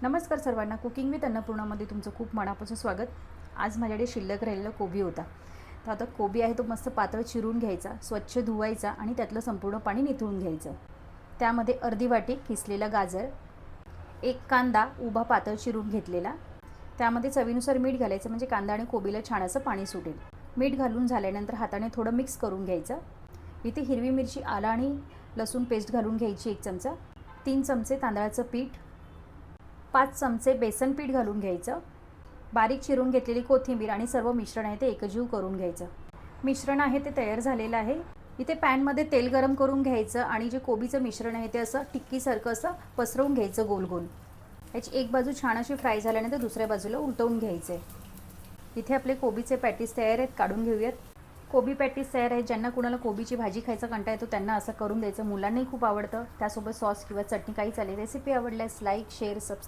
नमस्कार सर्वांना. Cooking with अन्नपूर्णामध्ये तुमचं खूप मनापासून स्वागत. आज माझ्याकडे शिल्लक राहिलेला कोबी होता. तर आता कोबी आहे तो मस्त पातळ चिरून घ्यायचा, स्वच्छ धुवायचा आणि त्यातलं संपूर्ण पाणी निथळून घ्यायचं. त्यामध्ये अर्धी वाटी किसलेला गाजर, एक कांदा उभा पातळ चिरून घेतलेला, त्यामध्ये चवीनुसार मीठ घालायचं म्हणजे कांदा आणि कोबीला छान असं पाणी सुटेल. मीठ घालून झाल्यानंतर हाताने थोडं मिक्स करून घ्यायचं. इथे हिरवी मिरची, आलं आणि लसूण पेस्ट घालून घ्यायची 1 चमचा, 3 चमचे तांदळाचं पीठ, 5 चमचे बेसन पीठ घालून घ्यायचं, बारीक चिरून घेतलेली कोथिंबीर आणि सर्व मिश्रण आहे ते एकजीव करून घ्यायचं. मिश्रण आहे ते तयार झालेलं आहे. इथे पॅनमध्ये तेल गरम करून घ्यायचं आणि जे कोबीचं मिश्रण आहे ते असं टिक्कीसारखं असं पसरवून घ्यायचं गोल गोल. याची एक बाजू छान अशी फ्राय झाल्यानंतर दुसऱ्या बाजूला उलटवून घ्यायचं आहे. इथे आपले कोबीचे पॅटीस तयार आहेत, काढून घेऊयात. कोबी पॅटीस तयार आहेत. ज्यांना कुणाला कोबीची भाजी खायचा कंटाळा येतो त्यांना असं करून द्यायचं. मुलांनाही खूप आवडतं. त्यासोबत सॉस किंवा चटणी काही चालेल. रेसिपी आवडल्यास लाईक, शेअर, सबस्क्राईब